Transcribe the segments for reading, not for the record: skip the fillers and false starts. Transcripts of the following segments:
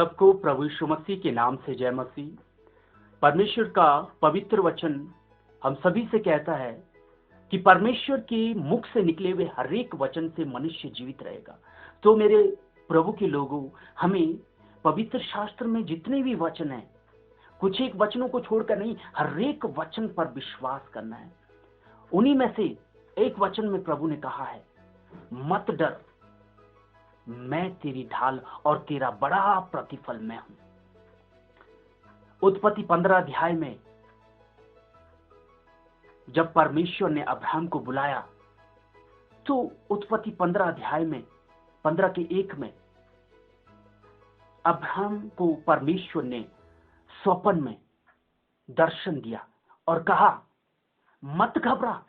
सबको प्रभु यीशु मसीह के नाम से जय मसीह। परमेश्वर का पवित्र वचन हम सभी से कहता है कि परमेश्वर के मुख से निकले हुए हर एक वचन से मनुष्य जीवित रहेगा। तो मेरे प्रभु के लोगों, हमें पवित्र शास्त्र में जितने भी वचन हैं, कुछ एक वचनों को छोड़कर नहीं, हर एक वचन पर विश्वास करना है। उन्हीं में से एक वचन में प्रभु ने कहा है, मत डर, मैं तेरी ढाल और तेरा बड़ा प्रतिफल मैं हूं। उत्पत्ति 15 अध्याय में जब परमेश्वर ने अब्राहम को बुलाया, तो उत्पत्ति 15 अध्याय में 15 के 1 में अब्राहम को परमेश्वर ने स्वप्न में दर्शन दिया और कहा, मत घबरा,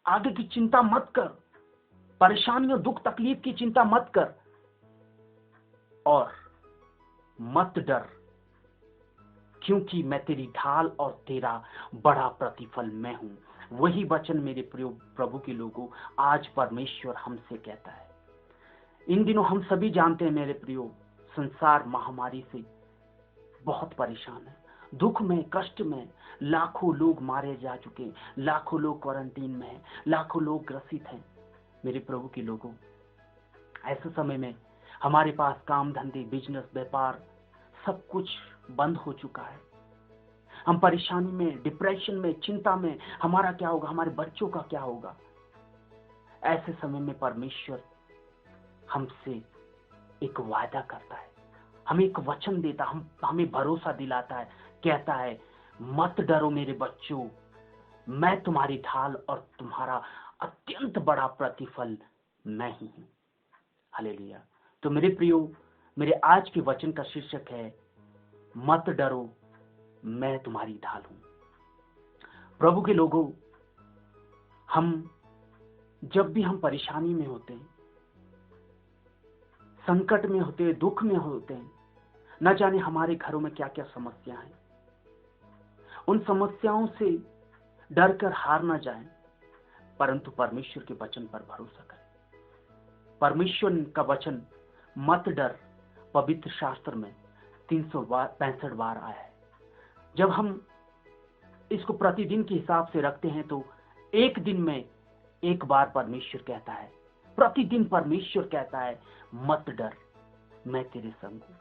आगे की चिंता मत कर, परेशानियों दुख तकलीफ की चिंता मत कर और मत डर, क्योंकि मैं तेरी ढाल और तेरा बड़ा प्रतिफल मैं हूं। वही वचन मेरे प्रिय प्रभु के लोगों आज परमेश्वर हमसे कहता है। इन दिनों हम सभी जानते हैं मेरे प्रियो, संसार महामारी से बहुत परेशान है। दुख में, कष्ट में लाखों लोग मारे जा चुके हैं, लाखों लोग क्वारंटीन में हैं, लाखों लोग ग्रसित हैं। मेरे प्रभु के लोगों, ऐसे समय में हमारे पास काम धंधे, बिजनेस, व्यापार सब कुछ बंद हो चुका है। हम परेशानी में, डिप्रेशन में, चिंता में, हमारा क्या होगा, हमारे बच्चों का क्या होगा। ऐसे समय में परमेश्वर हमसे एक वादा करता है, हमें एक वचन देता, हमें भरोसा दिलाता है, कहता है, मत डरो मेरे बच्चों, मैं तुम्हारी ढाल और तुम्हारा अत्यंत बड़ा प्रतिफल मैं ही हूं। हालेलुया। तो मेरे प्रियो, मेरे आज के वचन का शीर्षक है, मत डरो, मैं तुम्हारी ढाल हूं। प्रभु के लोगों, जब भी हम परेशानी में होते हैं, संकट में होते हैं, दुख में होते हैं, न जाने हमारे घरों में क्या क्या समस्या है, उन समस्याओं से डर कर हार ना जाएं, परंतु परमेश्वर के वचन पर भरोसा करें। परमेश्वर का वचन मत डर पवित्र शास्त्र में 365 बार आया है। जब हम इसको प्रतिदिन के हिसाब से रखते हैं तो एक दिन में एक बार परमेश्वर कहता है, प्रतिदिन परमेश्वर कहता है, मत डर, मैं तेरे संग हूं।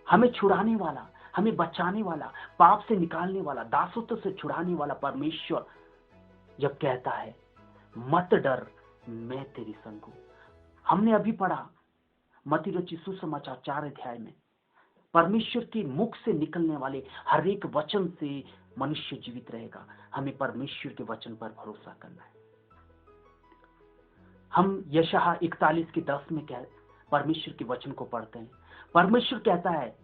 हमें छुड़ाने वाला, हमें बचाने वाला, पाप से निकालने वाला, दासत्व से छुड़ाने वाला परमेश्वर जब कहता है, मत डर, मैं तेरे संग हूं। हमने अभी पढ़ा मत्ती रचित सुसमाचार 4 अध्याय में, परमेश्वर के मुख से निकलने वाले हर एक वचन से मनुष्य जीवित रहेगा। हमें परमेश्वर के वचन पर भरोसा करना है। हम यशायाह 41 के 10 में परमेश्वर के वचन को पढ़ते हैं। परमेश्वर कहता है,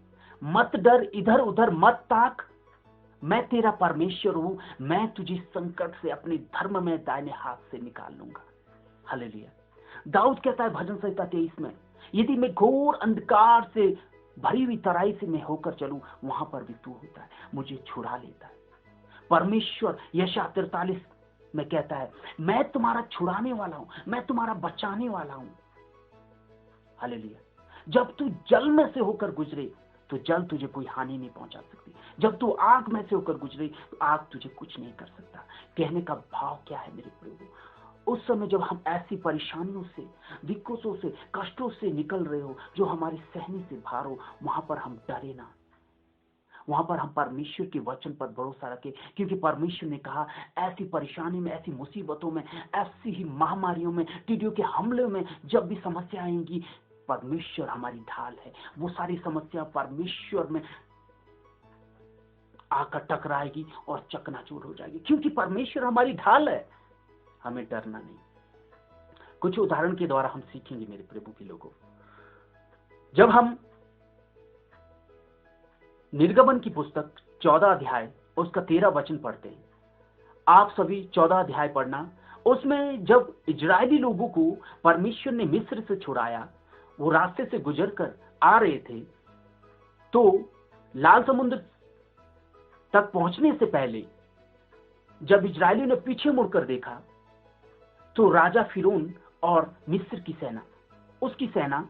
मत डर, इधर उधर मत ताक, मैं तेरा परमेश्वर हूं, मैं तुझे संकट से अपने धर्म में दाहिने हाथ से निकाल लूंगा। हालेलुया। दाऊद कहता है भजन संहिता 23 में, यदि मैं घोर अंधकार से भरी हुई तराई से मैं होकर चलूं, वहां पर भी तू होता है, मुझे छुड़ा लेता है। परमेश्वर यशायाह 43 में कहता है, मैं तुम्हारा छुड़ाने वाला हूं, मैं तुम्हारा बचाने वाला हूं। हालेलुया। जब तू जल में से होकर गुजरे तो जल तुझे कोई हानि नहीं पहुंचा सकती। जब तू आग में से होकर गुजरे तो आग तुझे कुछ नहीं कर सकता। कहने का भाव क्या है मेरे प्रभु, उस समय जब हम ऐसी परेशानियों से, दिक्कतों से, कष्टों से निकल रहे हो, जो हमारे सहने से भार हो, वहां पर हम डरे ना, वहां पर हम परमेश्वर के वचन पर भरोसा रखें, क्योंकि परमेश्वर ने कहा, ऐसी परेशानी में, ऐसी मुसीबतों में, ऐसी ही महामारियों में, टिड्डियों के हमले में जब भी समस्या आएंगी, परमेश्वर हमारी ढाल है। वो सारी समस्या परमेश्वर में आकर टकराएगी और चकनाचूर हो जाएगी, क्योंकि परमेश्वर हमारी ढाल है। हमें डरना नहीं। कुछ उदाहरण के द्वारा हम सीखेंगे मेरे प्रभु के लोगों। जब हम निर्गमन की पुस्तक 14 अध्याय उसका 13 वचन पढ़ते हैं, आप सभी 14 अध्याय पढ़ना। उसमें जब इजरायली लोगों को परमेश्वर ने मिस्र से छुड़ाया, वो रास्ते से गुजर कर आ रहे थे, तो लाल समुद्र तक पहुंचने से पहले जब इजरायलियों ने पीछे मुड़कर देखा, तो राजा फिरौन और मिस्र की सेना, उसकी सेना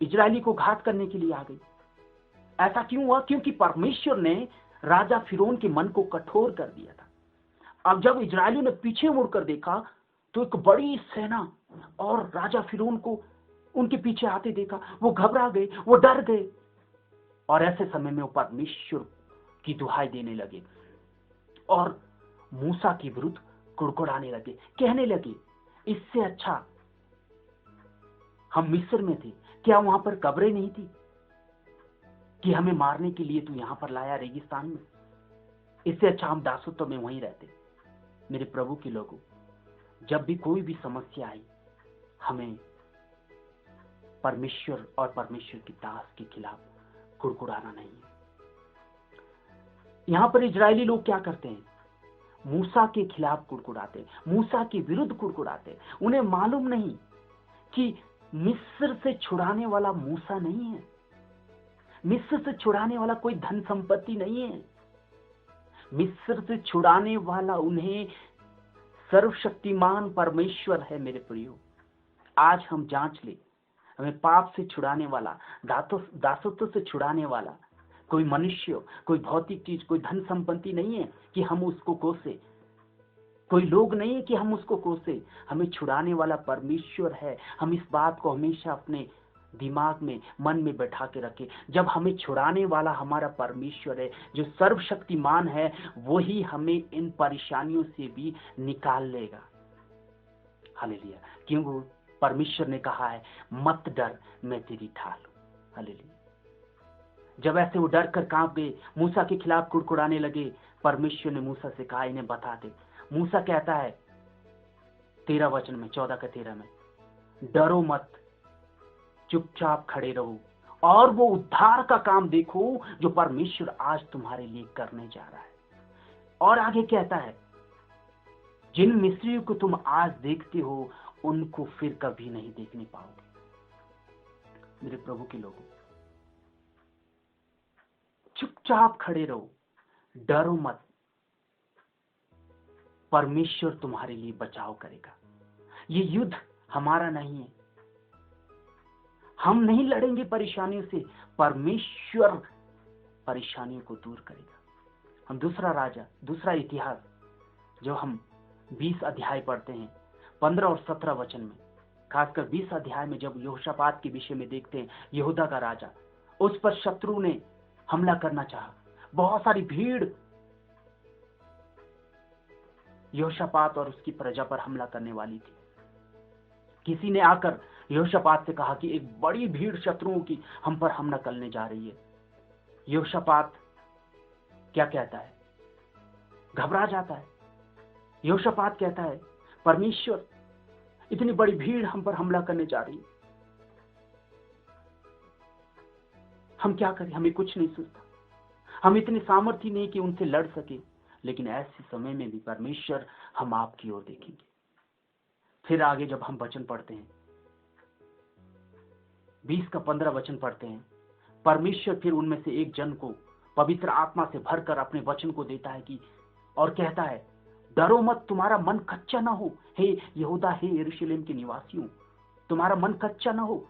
इजरायली को घात करने के लिए आ गई। ऐसा क्यों हुआ? क्योंकि परमेश्वर ने राजा फिरौन के मन को कठोर कर दिया था। अब जब इजरायलियों ने पीछे मुड़कर देखा तो एक बड़ी सेना और राजा फिरौन को उनके पीछे आते देखा। वो घबरा गए, वो डर गए, और ऐसे समय में वो परमेश्वर की दुहाई देने लगे और मूसा के विरुद्ध कुड़कुड़ाने लगे, कहने लगे, इससे अच्छा हम मिस्र में थे, क्या वहां पर कब्रें नहीं थी कि हमें मारने के लिए तू यहां पर लाया रेगिस्तान में? इससे अच्छा हम दासत्व में वहीं रहते। मेरे प्रभु के लोगों, जब भी कोई भी समस्या आई, हमें परमेश्वर और परमेश्वर की दास के खिलाफ कुड़कुड़ाना नहीं है। यहां पर इजरायली लोग क्या करते हैं? मूसा के खिलाफ कुड़कुड़ाते, मूसा के विरुद्ध कुड़कुड़ाते। उन्हें मालूम नहीं कि मिस्र से छुड़ाने वाला मूसा नहीं है, मिस्र से छुड़ाने वाला कोई धन संपत्ति नहीं है। मिस्र से छुड़ाने वाला उन्हें सर्वशक्तिमान परमेश्वर है। मेरे प्रियो, आज हम जांच ले, हमें पाप से छुड़ाने वाला, दासत्व से छुड़ाने वाला कोई मनुष्य, कोई भौतिक चीज, कोई धन संपत्ति नहीं है कि हम उसको कोसे, कोई लोग नहीं है कि हम उसको कोसे। हमें छुड़ाने वाला परमेश्वर है। हम इस बात को हमेशा अपने दिमाग में, मन में बैठा के रखें। जब हमें छुड़ाने वाला हमारा परमेश्वर है, जो सर्वशक्तिमान है, वही हमें इन परेशानियों से भी निकाल लेगा। हालेलुया। क्यों? परमेश्वर ने कहा है, मत डर, मैं तेरी ढाल हूं। हालेलुया। जब ऐसे वो डर कर कांप गए, मूसा के खिलाफ कुड़कुड़ाने लगे, परमेश्वर ने मूसा से कहा, इन्हें बता दे। मूसा कहता है 13 वचन में, 14 का 13 में, डरो मत, चुपचाप खड़े रहो और वो उद्धार का काम देखो जो परमेश्वर आज तुम्हारे लिए करने जा रहा है। और आगे कहता है, जिन मिस्रियों को तुम आज देखते हो, उनको फिर कभी नहीं देखने पाओगे। मेरे प्रभु के लोगों, चुपचाप खड़े रहो, डरो मत, परमेश्वर तुम्हारे लिए बचाव करेगा। ये युद्ध हमारा नहीं है, हम नहीं लड़ेंगे परेशानियों से, परमेश्वर परेशानियों को दूर करेगा। हम दूसरा इतिहास, जो हम 20 अध्याय पढ़ते हैं, 15 और 17 वचन में, खासकर 20 अध्याय में जब यहोशापात के विषय में देखते हैं, यहूदा का राजा, उस पर शत्रु ने हमला करना चाहा। बहुत सारी भीड़ यहोशापात और उसकी प्रजा पर हमला करने वाली थी। किसी ने आकर यहोशापात से कहा कि एक बड़ी भीड़ शत्रुओं की हम पर हमला करने जा रही है। यहोशापात क्या कहता है? घबरा जाता है। यहोशापात कहता है, परमेश्वर, इतनी बड़ी भीड़ हम पर हमला करने जा रही है, हम क्या करें? हमें कुछ नहीं सूझता, हम इतनी सामर्थ्य नहीं कि उनसे लड़ सके। लेकिन ऐसे समय में भी परमेश्वर हम आपकी ओर देखेंगे। फिर आगे जब हम वचन पढ़ते हैं, 20 का 15 वचन पढ़ते हैं, परमेश्वर फिर उनमें से एक जन को पवित्र आत्मा से भरकर अपने वचन को देता है कि, और कहता है, डरो मत, तुम्हारा मन कच्चा ना हो। हे यहूदा, हे यरूशलेम के निवासियों, तुम्हारा मन कच्चा ना हो।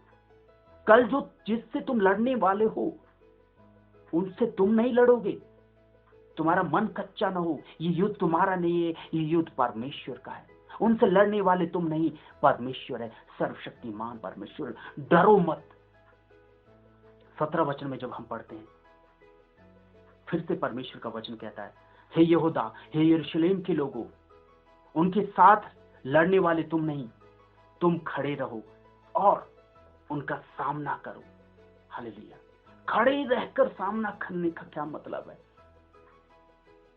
कल जो जिससे तुम लड़ने वाले हो, उनसे तुम नहीं लड़ोगे। तुम्हारा मन कच्चा ना हो। ये युद्ध तुम्हारा नहीं है, ये युद्ध परमेश्वर का है। उनसे लड़ने वाले तुम नहीं, परमेश्वर है, सर्वशक्तिमान परमेश्वर। डरो मत। 17 वचन में जब हम पढ़ते हैं, फिर से परमेश्वर का वचन कहता है, हे यहूदा, हे यरूशलेम के लोगों, उनके साथ लड़ने वाले तुम नहीं, तुम खड़े रहो और उनका सामना करो। हालेलुया। खड़े रहकर सामना करने का क्या मतलब है?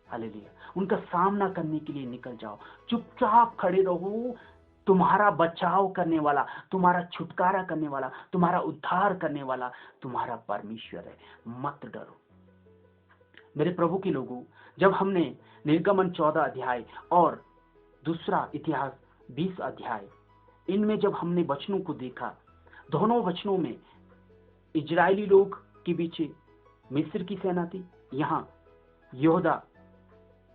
हालेलुया। उनका सामना करने के लिए निकल जाओ, चुपचाप खड़े रहो। तुम्हारा बचाव करने वाला, तुम्हारा छुटकारा करने वाला, तुम्हारा उद्धार करने वाला तुम्हारा परमेश्वर है। मत डरो। मेरे प्रभु के लोगों, जब हमने निर्गमन 14 अध्याय और दूसरा इतिहास 20 अध्याय, इनमें जब हमने वचनों को देखा, दोनों वचनों में इजरायली लोग के पीछे मिस्र की सेना थी, यहां यहूदा,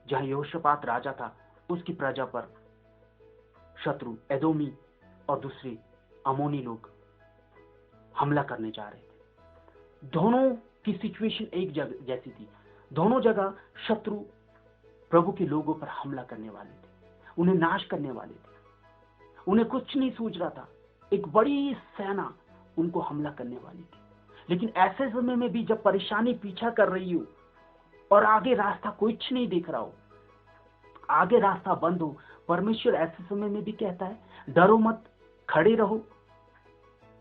जहां यहोशापात राजा था, उसकी प्रजा पर शत्रु एदोमी और दूसरे अमोनी लोग हमला करने जा रहे थे। दोनों की सिचुएशन एक जैसी थी। दोनों जगह शत्रु प्रभु के लोगों पर हमला करने वाले थे, उन्हें नाश करने वाले थे। उन्हें कुछ नहीं सूझ रहा था, एक बड़ी सेना उनको हमला करने वाली थी। लेकिन ऐसे समय में भी जब परेशानी पीछा कर रही हो और आगे रास्ता कुछ नहीं दिख रहा हो, आगे रास्ता बंद हो, परमेश्वर ऐसे समय में भी कहता है, डरो मत, खड़े रहो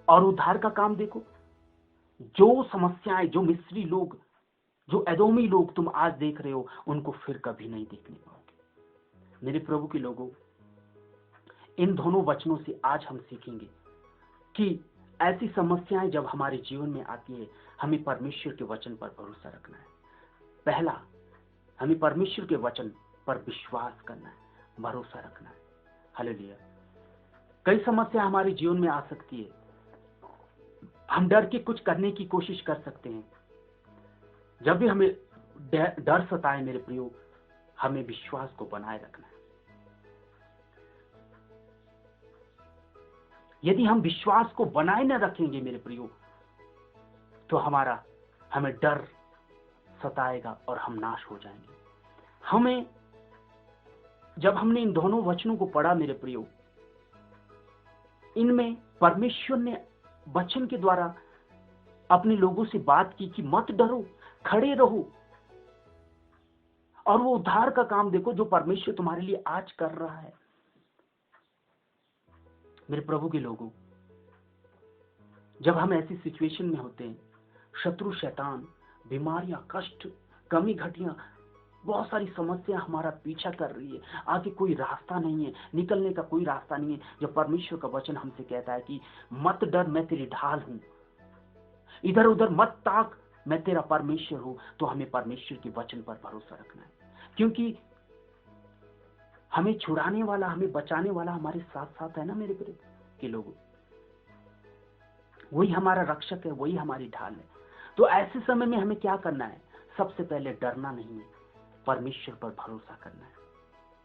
और उद्धार का काम देखो। जो समस्याएं, जो मिस्री लोग, जो एदोमी लोग तुम आज देख रहे हो, उनको फिर कभी नहीं देखने पाओगे। मेरे प्रभु के लोगों, इन दोनों वचनों से आज हम सीखेंगे कि ऐसी समस्याएं जब हमारे जीवन में आती है, हमें परमेश्वर के वचन पर भरोसा रखना है। पहला, हमें परमेश्वर के वचन पर विश्वास करना है, भरोसा रखना है। हालेलुया। कई समस्या हमारे जीवन में आ सकती है, हम डर के कुछ करने की कोशिश कर सकते हैं। जब भी हमें डर सताए मेरे प्रियो, हमें विश्वास को बनाए रखना है। यदि हम विश्वास को बनाए न रखेंगे मेरे प्रियो, तो हमें डर सताएगा और हम नाश हो जाएंगे। जब हमने इन दोनों वचनों को पढ़ा मेरे प्रियो, इनमें परमेश्वर ने वचन के द्वारा अपने लोगों से बात की कि मत डरो, खड़े रहो और वो उद्धार का काम देखो जो परमेश्वर तुम्हारे लिए आज कर रहा है। मेरे प्रभु के लोगों, जब हम ऐसी सिचुएशन में होते हैं, शत्रु, शैतान, बीमारियां, कष्ट, कमी घटियां, बहुत सारी समस्या हमारा पीछा कर रही है, आगे कोई रास्ता नहीं है, निकलने का कोई रास्ता नहीं है। जब परमेश्वर का वचन हमसे कहता है कि मत डर, मैं तेरी ढाल हूं, इधर उधर मत ताक, मैं तेरा परमेश्वर हूं, तो हमें परमेश्वर के वचन पर भरोसा रखना है। क्योंकि हमें छुड़ाने वाला, हमें बचाने वाला हमारे साथ साथ है ना मेरे प्रिय के लोगों। वही हमारा रक्षक है, वही हमारी ढाल है। तो ऐसे समय में हमें क्या करना है? सबसे पहले डरना नहीं है, परमेश्वर पर भरोसा करना है।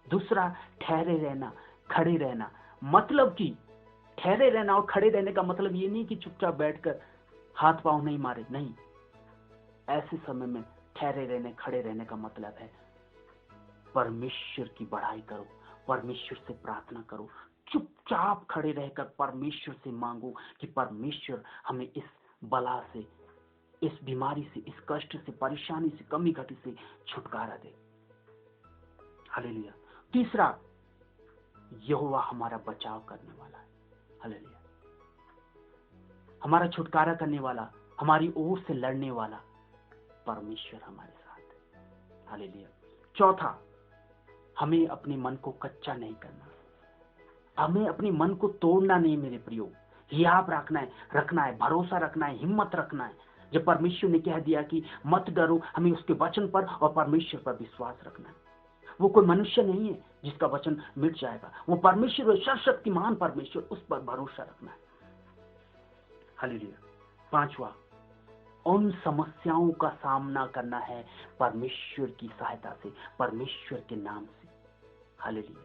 दूसरा, ठहरे रहना, खड़े रहना। मतलब कि ठहरे रहना और खड़े रहने का मतलब ये नहीं कि चुपचाप बैठकर हाथ पांव नहीं मारे, नहीं। ऐसे समय में ठहरे रहने, खड़े रहने का मतलब है परमेश्वर की बड़ाई करो, परमेश्वर से प्रार्थना करो, चुपचाप खड़े रहकर परमेश्वर से मांगो कि परमेश्वर हमें इस बला से, इस बीमारी से, इस कष्ट से, परेशानी से, कमी घटी से छुटकारा दे। हालेलुया। तीसरा, यहोवा हमारा बचाव करने वाला है। हालेलुया। हमारा छुटकारा करने वाला, हमारी ओर से लड़ने वाला परमेश्वर हमारे साथ है। हालेलुया। चौथा, हमें अपने मन को कच्चा नहीं करना, हमें अपने मन को तोड़ना नहीं मेरे प्रियो। हियाव रखना है, भरोसा रखना है, हिम्मत रखना है। जब परमेश्वर ने कह दिया कि मत डरो, हमें उसके वचन पर और परमेश्वर पर विश्वास रखना है। वो कोई मनुष्य नहीं है जिसका वचन मिट जाएगा, वो परमेश्वर, सर्वशक्तिमान परमेश्वर, उस पर भरोसा रखना है। हालेलुया। पांचवा, उन समस्याओं का सामना करना है परमेश्वर की सहायता से, परमेश्वर के नाम से। हालेलुया।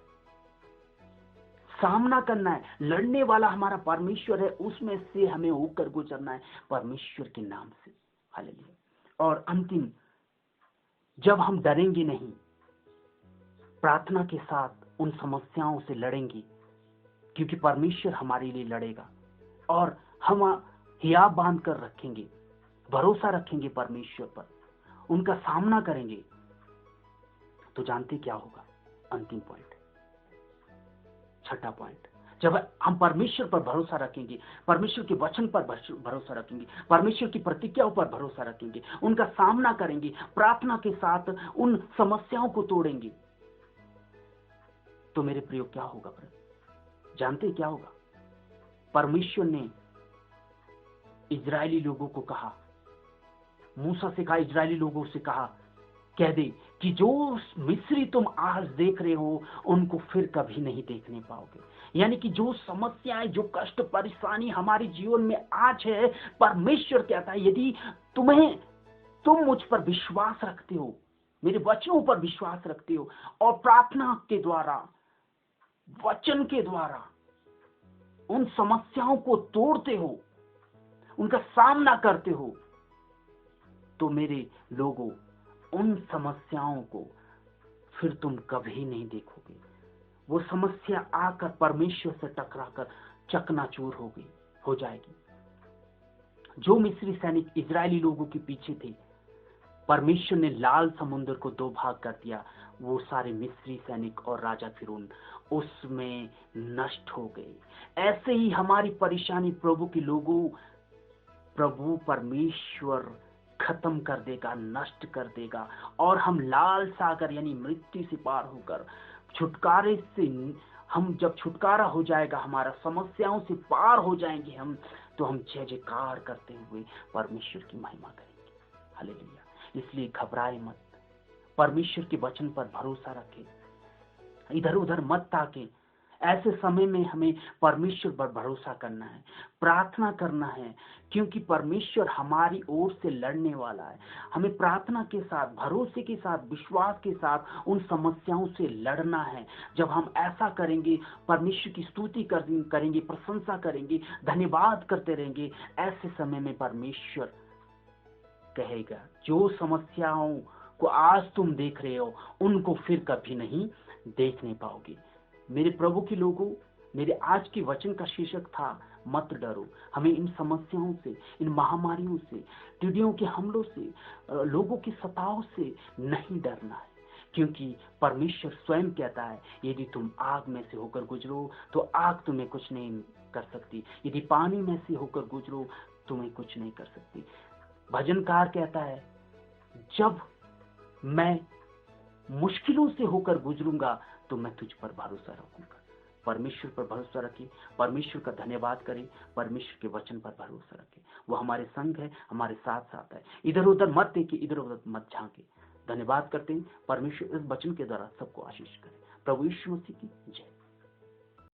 सामना करना है, लड़ने वाला हमारा परमेश्वर है, उसमें से हमें होकर गुजरना है परमेश्वर के नाम से। हालेलुया। और अंतिम, जब हम डरेंगे नहीं, प्रार्थना के साथ उन समस्याओं से लड़ेंगे, क्योंकि परमेश्वर हमारे लिए लड़ेगा, और हम हियाव बांध कर रखेंगे, भरोसा रखेंगे परमेश्वर पर, उनका सामना करेंगे, तो जानते क्या होगा? अंतिम पॉइंट, छठा पॉइंट, जब हम परमेश्वर पर भरोसा रखेंगे, परमेश्वर के वचन पर भरोसा रखेंगे, परमेश्वर की प्रतिज्ञाओं पर भरोसा रखेंगे, उनका सामना करेंगे, प्रार्थना के साथ उन समस्याओं को तोड़ेंगे, तो मेरे प्रियो क्या होगा? जानते क्या होगा? परमेश्वर ने इजरायली लोगों को कहा, मूसा से कहा, इजरायली लोगों से कहा, कह दे कि जो मिस्री तुम आज देख रहे हो उनको फिर कभी नहीं देखने पाओगे। यानी कि जो समस्याएं, जो कष्ट, परेशानी हमारे जीवन में आज है, परमेश्वर कहता है यदि तुम मुझ पर विश्वास रखते हो, मेरे वचनों पर विश्वास रखते हो और प्रार्थना के द्वारा, वचन के द्वारा उन समस्याओं को तोड़ते हो, उनका सामना करते हो, तो मेरे लोगों उन समस्याओं को फिर तुम कभी नहीं देखोगे। वो समस्या आकर परमेश्वर से टकराकर चकनाचूर हो जाएगी। जो मिस्री सैनिक इजरायली लोगों के पीछे थे, परमेश्वर ने लाल समुद्र को दो भाग कर दिया। वो सारे मिस्री सैनिक और राजा फिरौन उसमें नष्ट हो गए। ऐसे ही हमारी परेशानी प्रभु के लोगों, प्रभु परमेश्वर खत्म कर देगा, नष्ट कर देगा, और हम लाल सागर यानी मृत्यु से पार होकर छुटकारे से, हम जब छुटकारा हो जाएगा, हमारा समस्याओं से पार हो जाएंगे हम, तो हम जय जयकार करते हुए परमेश्वर की महिमा करेंगे। हालेलुया। इसलिए घबराए मत, परमेश्वर के वचन पर भरोसा रखें, इधर उधर मत ताके। ऐसे समय में हमें परमेश्वर पर भरोसा करना है, प्रार्थना करना है, क्योंकि परमेश्वर हमारी ओर से लड़ने वाला है। हमें प्रार्थना के साथ, भरोसे के साथ, विश्वास के साथ उन समस्याओं से लड़ना है। जब हम ऐसा करेंगे, परमेश्वर की स्तुति करेंगे, प्रशंसा करेंगे, धन्यवाद करते रहेंगे, ऐसे समय में परमेश्वर कहेगा जो समस्याओं को आज तुम देख रहे हो, उनको फिर कभी नहीं देख नहीं पाओगे। मेरे प्रभु के लोगों, मेरे आज के वचन का शीर्षक था मत डरो। हमें इन समस्याओं से, इन महामारियों से, टिड्डियों के हमलों से, लोगों की सताव से नहीं डरना है, क्योंकि परमेश्वर स्वयं कहता है यदि तुम आग में से होकर गुजरो तो आग तुम्हें कुछ नहीं कर सकती, यदि पानी में से होकर गुजरो तुम्हें कुछ नहीं कर सकती। भजनकार कहता है जब मैं मुश्किलों से होकर गुजरूंगा तो मैं तुझ पर भरोसा रखूंगा। परमेश्वर पर भरोसा रखें, परमेश्वर का धन्यवाद करें, परमेश्वर के वचन पर भरोसा रखें। वो हमारे संग है, हमारे साथ साथ है। इधर उधर मत देखिए, इधर उधर मत झांके। धन्यवाद करते हैं। परमेश्वर इस वचन के द्वारा सबको आशीष करे। प्रभु यीशु मसीह की जय।